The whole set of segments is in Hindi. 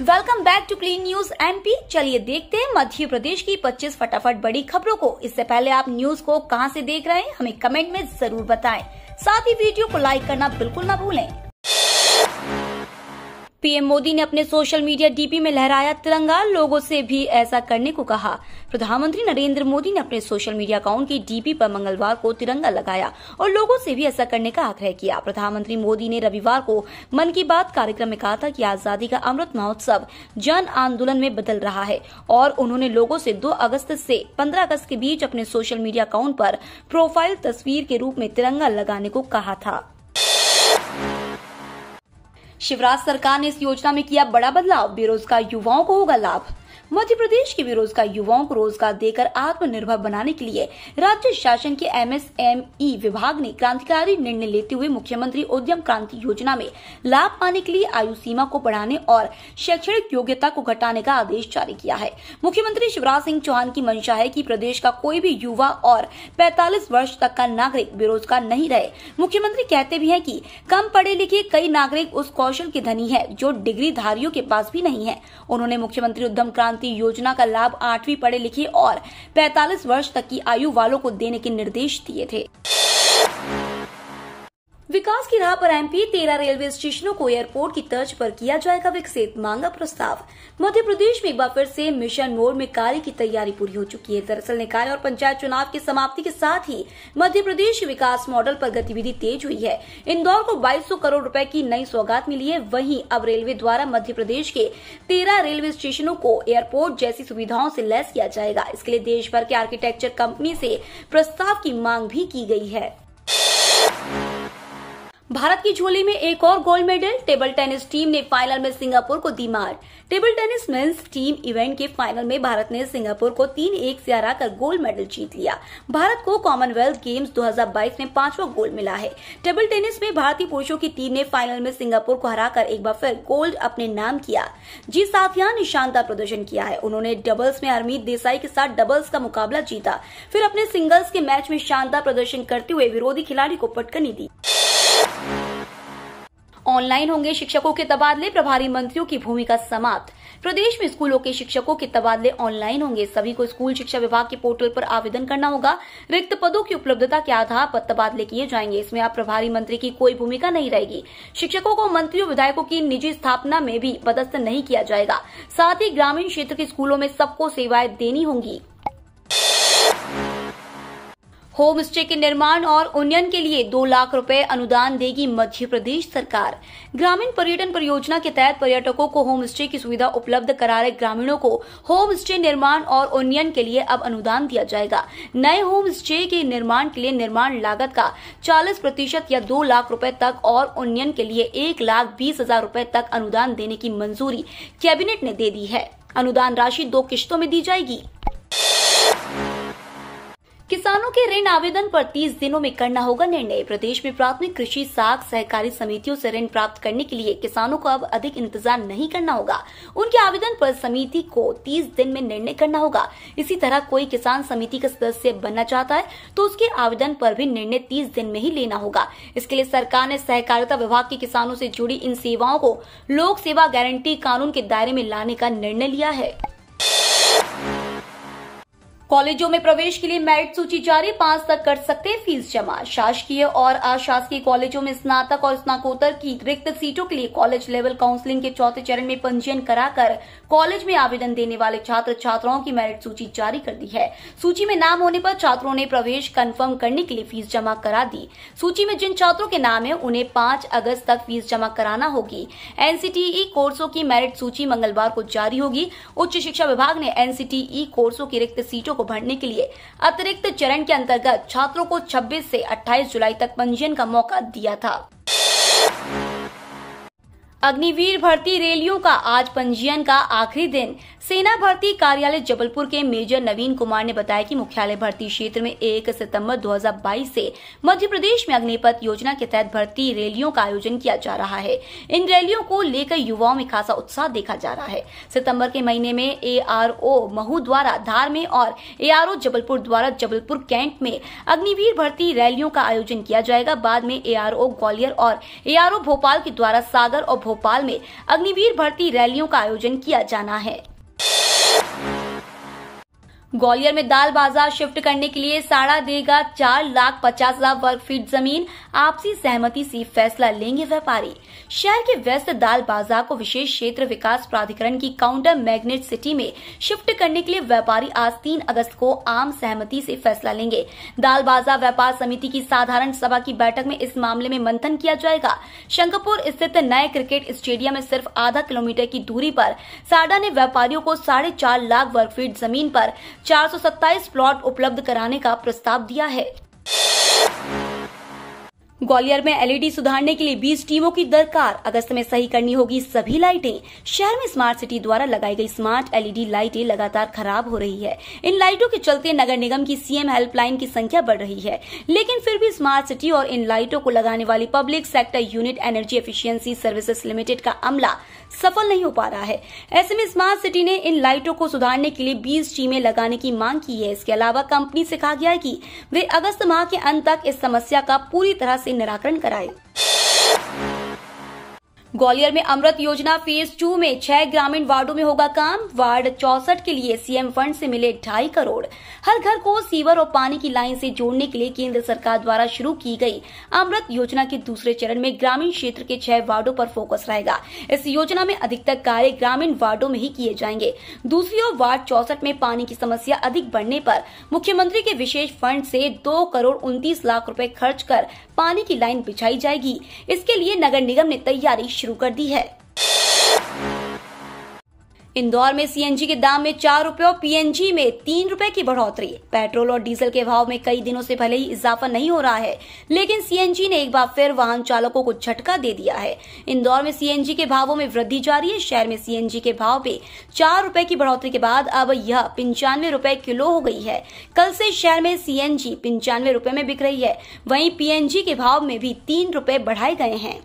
Welcome back to clean news MP. चलिए देखते हैं मध्य प्रदेश की 25 फटाफट बड़ी खबरों को। इससे पहले आप न्यूज को कहां से देख रहे हैं हमें कमेंट में जरूर बताएं। साथ ही वीडियो को लाइक करना बिल्कुल ना भूलें। पीएम मोदी ने अपने सोशल मीडिया डीपी में लहराया तिरंगा, लोगों से भी ऐसा करने को कहा। प्रधानमंत्री नरेंद्र मोदी ने अपने सोशल मीडिया अकाउंट की डीपी पर मंगलवार को तिरंगा लगाया और लोगों से भी ऐसा करने का आग्रह किया। प्रधानमंत्री मोदी ने रविवार को मन की बात कार्यक्रम में कहा था कि आजादी का अमृत महोत्सव जन आंदोलन में बदल रहा है और उन्होंने लोगों से 2 अगस्त से 15 अगस्त के बीच अपने सोशल मीडिया अकाउंट पर प्रोफाइल तस्वीर के रूप में तिरंगा लगाने को कहा था। शिवराज सरकार ने इस योजना में किया बड़ा बदलाव, बेरोजगार युवाओं को होगा लाभ। मध्य प्रदेश के बेरोजगार युवाओं को रोजगार देकर आत्मनिर्भर बनाने के लिए राज्य शासन के एमएसएमई विभाग ने क्रांतिकारी निर्णय लेते हुए मुख्यमंत्री उद्यम क्रांति योजना में लाभ पाने के लिए आयु सीमा को बढ़ाने और शैक्षणिक योग्यता को घटाने का आदेश जारी किया है। मुख्यमंत्री शिवराज सिंह चौहान की मंशा है कि प्रदेश का कोई भी युवा और 45 वर्ष तक का नागरिक बेरोजगार नहीं रहे। मुख्यमंत्री कहते भी हैं कि कम पढ़े लिखे कई नागरिक उस कौशल के धनी है जो डिग्री धारियों के पास भी नहीं है। उन्होंने मुख्यमंत्री उद्यम क्रांति योजना का लाभ 8वीं पढ़े लिखे और 45 वर्ष तक की आयु वालों को देने के निर्देश दिए थे। विकास की राह पर एमपी 13 रेलवे स्टेशनों को एयरपोर्ट की तर्ज पर किया जाएगा विकसित, मांगा प्रस्ताव। मध्य प्रदेश में एक बार फिर से मिशन मोड में कार्य की तैयारी पूरी हो चुकी है। दरअसल निकाय और पंचायत चुनाव की समाप्ति के साथ ही मध्य प्रदेश विकास मॉडल पर गतिविधि तेज हुई है। इंदौर को 2200 करोड़ रुपए की नई सौगात मिली है। वहीं अब रेलवे द्वारा मध्य प्रदेश के 13 रेलवे स्टेशनों को एयरपोर्ट जैसी सुविधाओं से लैस किया जाएगा। इसके लिए देश भर के आर्किटेक्चर कंपनी से प्रस्ताव की मांग भी की गई है। भारत की झोली में एक और gold medal, table tennis team ने फाइनल में सिंगापुर को दी मार। Table tennis men's team event के फाइनल में भारत ने सिंगापुर को 3-1 से हराकर गोल्ड मेडल जीत लिया। भारत को कॉमनवेल्थ गेम्स 2022 में 5वां गोल्ड मिला है। टेबल टेनिस में भारतीय पुरुषों की टीम ने फाइनल में सिंगापुर को हराकर एक बार फिर गोल्ड अपने नाम किया। जी साथिया ने शानदार प्रदर्शन किया है। उन्होंने डबल्स में हरमीत देसाई के साथ डबल्स का मुकाबला जीता, फिर अपने सिंगल्स के मैच में शानदार प्रदर्शन करते हुए विरोधी खिलाड़ी को पटकनी दी। ऑनलाइन होंगे शिक्षकों के तबादले, प्रभारी मंत्रियों की भूमिका समाप्त। प्रदेश में स्कूलों के शिक्षकों के तबादले ऑनलाइन होंगे। सभी को स्कूल शिक्षा विभाग के पोर्टल पर आवेदन करना होगा। रिक्त पदों की उपलब्धता के आधार पर तबादले किए जाएंगे। इसमें अब प्रभारी मंत्री की कोई भूमिका नहीं रहेगी। शिक्षकों को मंत्रियों विधायकों की निजी स्थापना में भी पदस्थ नहीं किया जाएगा। साथ ही ग्रामीण क्षेत्र के स्कूलों में सबको सेवाएं देनी होंगी। होम स्टे के निर्माण और उन्नयन के लिए 2 लाख रुपए अनुदान देगी मध्य प्रदेश सरकार। ग्रामीण पर्यटन परियोजना के तहत पर्यटकों को होम स्टे की सुविधा उपलब्ध करा रहे ग्रामीणों को होम स्टे निर्माण और उन्नयन के लिए अब अनुदान दिया जाएगा। नए होम स्टे के निर्माण के लिए निर्माण लागत का 40% या 2 लाख रुपए तक और उन्नयन के लिए 1,20,000 रुपए तक अनुदान देने की मंजूरी कैबिनेट ने दे दी है। अनुदान राशि 2 किश्तों में दी जाएगी। किसानों के ऋण आवेदन पर 30 दिनों में करना होगा निर्णय। प्रदेश में प्राथमिक कृषि साख सहकारी समितियों से ऋण प्राप्त करने के लिए किसानों को अब अधिक इंतजार नहीं करना होगा। उनके आवेदन पर समिति को 30 दिन में निर्णय करना होगा। इसी तरह कोई किसान समिति का सदस्य बनना चाहता है तो उसके आवेदन पर भी निर्णय 30 दिन में ही लेना होगा। इसके लिए सरकार ने सहकारिता विभाग के किसानों से जुड़ी इन सेवाओं को लोक सेवा गारंटी कानून के दायरे में लाने का निर्णय लिया है। कॉलेजों में प्रवेश के लिए मेरिट सूची जारी, 5 तक कर सकते हैं फीस जमा। शासकीय और अशासकीय कॉलेजों में स्नातक और स्नातकोत्तर की रिक्त सीटों के लिए कॉलेज लेवल काउंसलिंग के 4थे चरण में पंजीयन कराकर कॉलेज में आवेदन देने वाले छात्र छात्राओं की मेरिट सूची जारी कर दी है। सूची में नाम होने पर छात्रों ने प्रवेश कंफर्म करने के लिए फीस जमा करा दी। सूची में जिन छात्रों के नाम है उन्हें 5 अगस्त तक फीस जमा कराना होगी। एनसीटीई कोर्सों की मेरिट सूची मंगलवार को जारी होगी। उच्च शिक्षा विभाग ने एनसीटीई कोर्सों की रिक्त सीटों को भरने के लिए अतिरिक्त चरण के अंतर्गत छात्रों को 26 से 28 जुलाई तक पंजीयन का मौका दिया था। अग्निवीर भर्ती रैलियों का आज पंजीयन का आखिरी दिन। सेना भर्ती कार्यालय जबलपुर के मेजर नवीन कुमार ने बताया कि मुख्यालय भर्ती क्षेत्र में 1 सितंबर 2022 से मध्य प्रदेश में अग्निपथ योजना के तहत भर्ती रैलियों का आयोजन किया जा रहा है। इन रैलियों को लेकर युवाओं में खासा उत्साह देखा जा रहा है। सितंबर के महीने में एआरओ महू द्वारा धार में और एआरओ जबलपुर द्वारा जबलपुर कैंट में अग्निवीर भर्ती रैलियों का आयोजन किया जाएगा। बाद में एआरओ ग्वालियर और एआरओ भोपाल के द्वारा सागर और भोपाल में अग्निवीर भर्ती रैलियों का आयोजन किया जाना है। ग्वालियर में दाल बाजार शिफ्ट करने के लिए साड़ा देगा 4,50,000 वर्ग फीट जमीन, आपसी सहमति से फैसला लेंगे व्यापारी। शहर के व्यस्त दाल बाजार को विशेष क्षेत्र विकास प्राधिकरण की काउंटर मैग्नेट सिटी में शिफ्ट करने के लिए व्यापारी आज 3 अगस्त को आम सहमति से फैसला लेंगे। दाल बाजार व्यापार समिति की साधारण सभा की बैठक में इस मामले में मंथन किया जाएगा। शंकरपुर स्थित नए क्रिकेट स्टेडियम में सिर्फ आधा किलोमीटर की दूरी पर साड़ा ने व्यापारियों को 4.5 लाख वर्ग फीट जमीन पर 427 प्लॉट उपलब्ध कराने का प्रस्ताव दिया है। ग्वालियर में एलईडी सुधारने के लिए 20 टीमों की दरकार, अगस्त में सही करनी होगी सभी लाइटें। शहर में स्मार्ट सिटी द्वारा लगाई गई स्मार्ट एलईडी लाइटें लगातार खराब हो रही है। इन लाइटों के चलते नगर निगम की सीएम हेल्पलाइन की संख्या बढ़ रही है, लेकिन फिर भी स्मार्ट सिटी और इन लाइटों को लगाने वाली public sector unit energy efficiency services limited का अमला सफल नहीं हो पा रहा है। ऐसे में स्मार्ट सिटी ने इन लाइटों को सुधारने के लिए 20 टीमें लगाने की मांग की है। इसके अलावा कंपनी से कहा गया है कि वे अगस्त माह के अंत तक इस समस्या का पूरी तरह से निराकरण कराए। ग्वालियर में अमृत योजना फेज 2 में 6 ग्रामीण वार्डों में होगा काम। वार्ड 64 के लिए सीएम फंड से मिले 2.5 करोड़। हर घर को सीवर और पानी की लाइन से जोड़ने के लिए केंद्र सरकार द्वारा शुरू की गई अमृत योजना के दूसरे चरण में ग्रामीण क्षेत्र के 6 वार्डों पर फोकस रहेगा। इस योजना में अधिकतर कार्य ग्रामीण वार्डों में ही किए जाएंगे। दूसरी ओर वार्ड 64 में पानी की समस्या अधिक बढ़ने पर मुख्यमंत्री के विशेष फंड से 2 करोड़ 29 लाख रुपए खर्च कर पानी की लाइन बिछाई जाएगी। इसके लिए नगर निगम ने तैयारी शुरू कर दी है। इंदौर में सीएनजी के दाम में 4 रुपए और पीएनजी में 3 रुपए की बढ़ोतरी। पेट्रोल और डीजल के भाव में कई दिनों से भले ही इजाफा नहीं हो रहा है, लेकिन सीएनजी ने एक बार फिर वाहन चालकों को झटका दे दिया है। इंदौर में सीएनजी के भावों में वृद्धि जारी है। शहर में सीएनजी के भाव में 4 रुपए की बढ़ोतरी के बाद अब यह 95 रुपए किलो हो गई है। कल से शहर में सीएनजी 95 रुपए में बिक रही है। वहीं पीएनजी के भाव में भी 3 रुपए बढ़ाए गए हैं।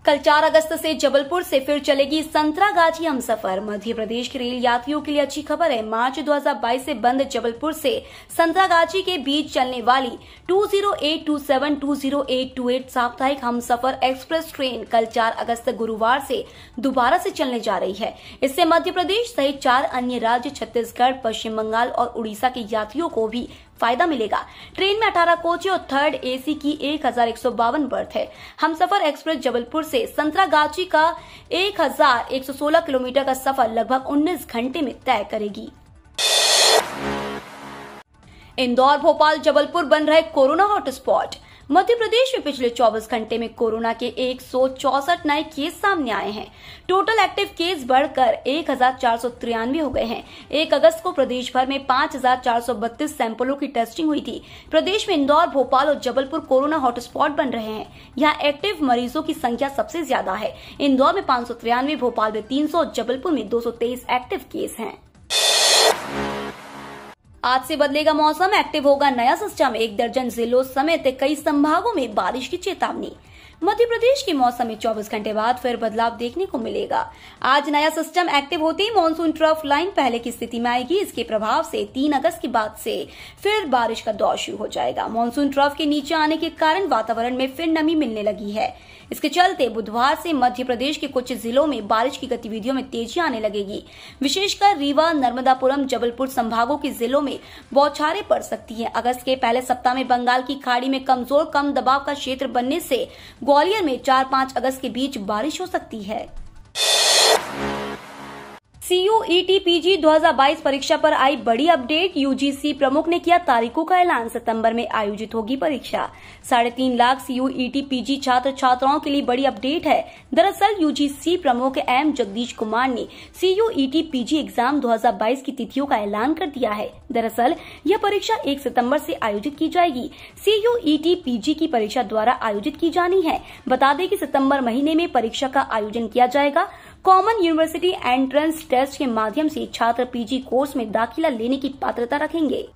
कल 4 अगस्त से जबलपुर से फिर चलेगी संतरागाछी हमसफर। मध्य प्रदेश के रेल यात्रियों के लिए अच्छी खबर है। मार्च 2022 से बंद जबलपुर से संतरागाछी के बीच चलने वाली 20827 20828 साप्ताहिक हमसफर एक्सप्रेस ट्रेन कल 4 अगस्त गुरुवार से दोबारा से चलने जा रही है। इससे मध्य प्रदेश सहित 4 अन्य राज्य छत्तीसगढ़, पश्चिम बंगाल और उड़ीसा के यात्रियों को भी फायदा मिलेगा। ट्रेन में 18 कोच और थर्ड एसी की 1152 बर्थ है। हमसफर एक्सप्रेस जबलपुर से संतरागाछी का 1116 किलोमीटर का सफर लगभग 19 घंटे में तय करेगी। इंदौर, भोपाल, जबलपुर बन रहे कोरोना हॉटस्पॉट। मध्य प्रदेश में पिछले 24 घंटे में कोरोना के 164 नए केस सामने आए हैं। टोटल एक्टिव केस बढ़कर 1493 हो गए हैं। 1 अगस्त को प्रदेश भर में 5432 सैंपलों की टेस्टिंग हुई थी। प्रदेश में इंदौर, भोपाल और जबलपुर कोरोना हॉटस्पॉट बन रहे हैं। यहाँ एक्टिव मरीजों की संख्या सबसे ज्यादा है। इंदौर में 593, भोपाल में 300, जबलपुर में 223 एक्टिव केस हैं। आज से बदलेगा मौसम, एक्टिव होगा नया सिस्टम। 1 दर्जन जिलों समेत कई संभागों में बारिश की चेतावनी। मध्य प्रदेश के मौसम में 24 घंटे बाद फिर बदलाव देखने को मिलेगा। आज नया सिस्टम एक्टिव होते ही मॉनसून ट्रफ लाइन पहले की स्थिति में आएगी। इसके प्रभाव से 3 अगस्त के बाद से फिर बारिश का दौर शुरू हो जाएगा। मॉनसून ट्रफ के नीचे आने के कारण वातावरण में फिर नमी मिलने लगी है। इसके चलते बुधवार से मध्य प्रदेश के कुछ जिलों में बारिश की गतिविधियों में तेजी आने लगेगी। विशेषकर रीवा, नर्मदापुरम, जबलपुर संभागों के जिलों में बौछारें पड़ सकती हैं। अगस्त के पहले सप्ताह में बंगाल की खाड़ी में कमजोर कम दबाव का क्षेत्र बनने से ग्वालियर में 4-5 अगस्त के बीच बारिश हो सकती है। CUET PG 2022 परीक्षा पर आई बड़ी अपडेट। यूजीसी प्रमुख ने किया तारीखों का ऐलान। सितंबर में आयोजित होगी परीक्षा। 3.5 लाख CUET PG छात्र छात्राओं के लिए बड़ी अपडेट है। दरअसल यूजीसी प्रमुख एम जगदीश कुमार ने CUET PG एग्जाम 2022 की तिथियों का ऐलान कर दिया है। दरअसल यह परीक्षा 1 सितंबर से आयोजित की जाएगी। CUET PG की परीक्षा द्वारा आयोजित की जानी है। बता दें कि सितंबर महीने में परीक्षा का आयोजन किया जाएगा। कॉमन यूनिवर्सिटी एंट्रेंस टेस्ट के माध्यम से छात्र पीजी कोर्स में दाखिला लेने की पात्रता रखेंगे।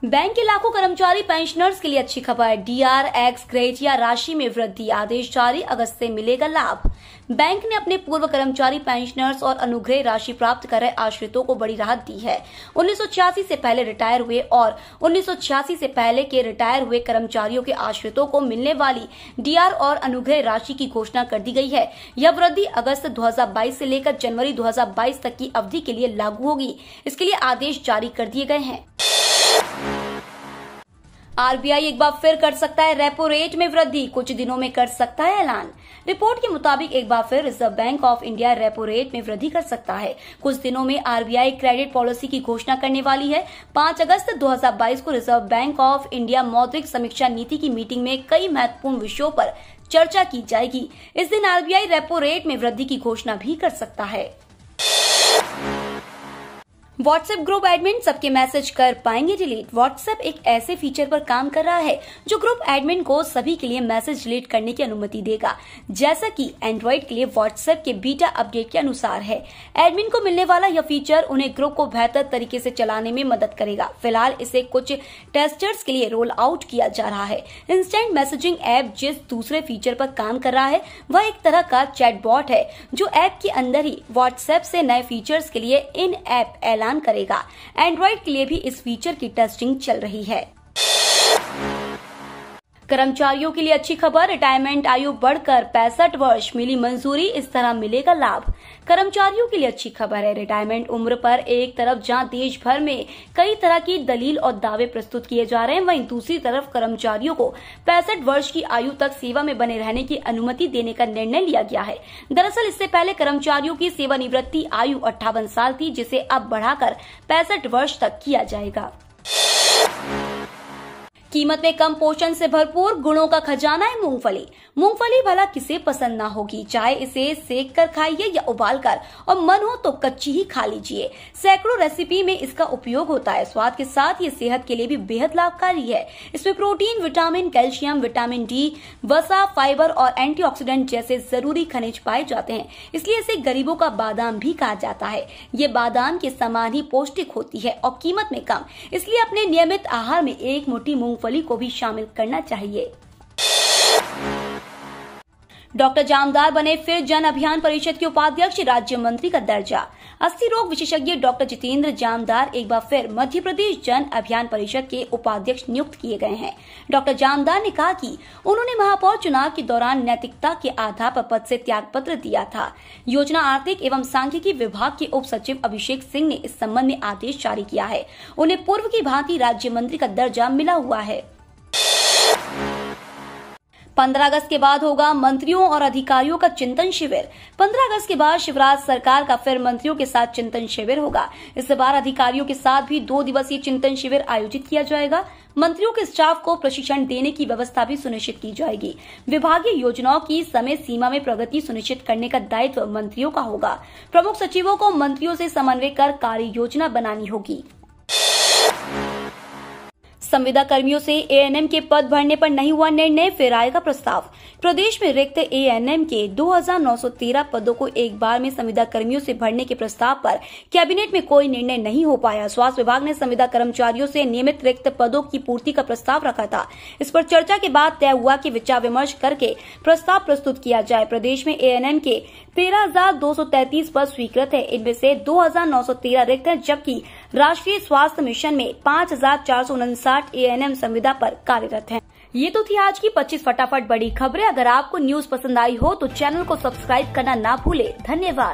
बैंक के लाखों कर्मचारी पेंशनर्स के लिए अच्छी खबर। डीआर एक्स ग्रेटिया राशि में वृद्धि, आदेश जारी, अगस्त से मिलेगा लाभ। बैंक ने अपने पूर्व कर्मचारी पेंशनर्स और अनुग्रह राशि प्राप्त कर रहे आश्रितों को बड़ी राहत दी है। 1986 से पहले रिटायर हुए और 1986 से पहले के रिटायर हुए कर्मचारियों के आश्रितों को मिलने वाली डीआर और अनुग्रह राशि की घोषणा कर दी गई है। यह वृद्धि अगस्त 2022 से लेकर जनवरी 2022 तक की अवधि के लिए लागू होगी। इसके लिए आदेश जारी कर दिए गए हैं। आरबीआई एक बार फिर कर सकता है रेपो रेट में वृद्धि, कुछ दिनों में कर सकता है ऐलान। रिपोर्ट के मुताबिक एक बार फिर reserve bank of India repo rate में वृद्धि कर सकता है। कुछ दिनों में आरबीआई क्रेडिट पॉलिसी की घोषणा करने वाली है। 5 अगस्त 2022 को रिजर्व बैंक ऑफ इंडिया मौद्रिक समीक्षा नीति की मीटिंग में कई महत्वपूर्ण विषयों पर चर्चा की जाएगी। इस दिन आरबीआई रेपो रेट में वृद्धि की घोषणा भी कर सकता है। व्हाट्सएप ग्रुप एडमिन सबके मैसेज कर पाएंगे डिलीट। व्हाट्सएप एक ऐसे फीचर पर काम कर रहा है जो ग्रुप एडमिन को सभी के लिए मैसेज डिलीट करने की अनुमति देगा, जैसा कि एंड्रॉइड के लिए व्हाट्सएप के बीटा अपडेट के अनुसार है। एडमिन को मिलने वाला यह फीचर उन्हें ग्रुप को बेहतर तरीके से चलाने में मदद करेगा। फिलहाल इसे कुछ टेस्टर्स के लिए रोल आउट किया जा रहा है। इंस्टेंट मैसेजिंग ऐप जिस दूसरे फीचर पर काम कर रहा है वह एक तरह का चैटबॉट है जो ऐप के अंदर ही व्हाट्सएप से नए फीचर्स के लिए इन ऐप ऐलान करेगा। एंड्रॉइड के लिए भी इस फीचर की टेस्टिंग चल रही है। कर्मचारियों के लिए अच्छी खबर, रिटायरमेंट आयु बढ़कर 65 वर्ष, मिली मंजूरी, इस तरह मिलेगा लाभ। कर्मचारियों के लिए अच्छी खबर है। रिटायरमेंट उम्र पर एक तरफ जहां देश भर में कई तरह की दलील और दावे प्रस्तुत किए जा रहे हैं, वहीं दूसरी तरफ कर्मचारियों को 65 वर्ष की आयु तक सेवा में बने रहने की अनुमति देने का निर्णय लिया गया है। दरअसल इससे पहले कर्मचारियों की सेवानिवृत्ति आयु 58 साल थी, जिसे अब बढ़ाकर 65 वर्ष तक किया जाएगा। कीमत में कम, पोषण से भरपूर, गुणों का खजाना है मूंगफली। मूंगफली भला किसे पसंद ना होगी, चाहे इसे सेक कर खाइए या उबाल कर, और मन हो तो कच्ची ही खा लीजिए। सैकड़ों रेसिपी में इसका उपयोग होता है। स्वाद के साथ ये सेहत के लिए भी बेहद लाभकारी है। इसमें protein, vitamin, calcium, vitamin D, वसा, फाइबर और एंटीऑक्सीडेंट जैसे जरूरी खनिज पाए जाते हैं। इसलिए इसे गरीबों का बादाम भी कहा जाता है। ये बादाम के समान ही पौष्टिक होती है और कीमत में कम, इसलिए अपने नियमित आहार में एक मुट्ठी मूंगफली को भी शामिल करना चाहिए। डॉक्टर जामदार बने फिर जन अभियान परिषद के उपाध्यक्ष, राज्य मंत्री का दर्जा। अस्थि रोग विशेषज्ञ डॉक्टर जितेंद्र जामदार एक बार फिर मध्य प्रदेश जन अभियान परिषद के उपाध्यक्ष नियुक्त किए गए हैं। डॉक्टर जामदार ने कहा कि उन्होंने महापौर चुनाव के दौरान नैतिकता के आधार पर पद से त्यागपत्र दिया था। योजना, आर्थिक एवं सांख्यिकी विभाग के उप सचिव अभिषेक सिंह ने इस संबंध में आदेश जारी किया है। उन्हें पूर्व की भांति राज्य मंत्री का दर्जा मिला हुआ है। 15 अगस्त के बाद होगा मंत्रियों और अधिकारियों का चिंतन शिविर। 15 अगस्त के बाद शिवराज सरकार का फिर मंत्रियों के साथ चिंतन शिविर होगा। इस बार अधिकारियों के साथ भी 2 दिवसीय चिंतन शिविर आयोजित किया जाएगा। मंत्रियों के स्टाफ को प्रशिक्षण देने की व्यवस्था भी सुनिश्चित की जाएगी। विभागीय योजनाओं की समय सीमा में प्रगति सुनिश्चित करने का दायित्व मंत्रियों का होगा। प्रमुख सचिवों को मंत्रियों से समन्वय कर कार्य योजना बनानी होगी। संविदा कर्मियों से एएनएम के पद भरने पर नहीं हुआ निर्णय, फिर आएगा प्रस्ताव। प्रदेश में रिक्त एएनएम के 2913 पदों को एक बार में संविदा कर्मियों से भरने के प्रस्ताव पर कैबिनेट में कोई निर्णय नहीं हो पाया। स्वास्थ्य विभाग ने संविदा कर्मचारियों से नियमित रिक्त पदों की पूर्ति का प्रस्ताव रखा था। इस पर चर्चा के बाद तय हुआ कि विचार विमर्श करके प्रस्ताव प्रस्तुत किया जाए। प्रदेश में एएनएम के 13,233 पद स्वीकृत है। इनमें से 2,913 रिक्त हैं, जबकि राष्ट्रीय स्वास्थ्य मिशन में 5,459 एएनएम संविदा पर कार्यरत हैं। ये तो थी आज की 25 फटाफट बड़ी खबरें। अगर आपको न्यूज पसंद आई हो तो चैनल को सब्सक्राइब करना ना भूले। धन्यवाद।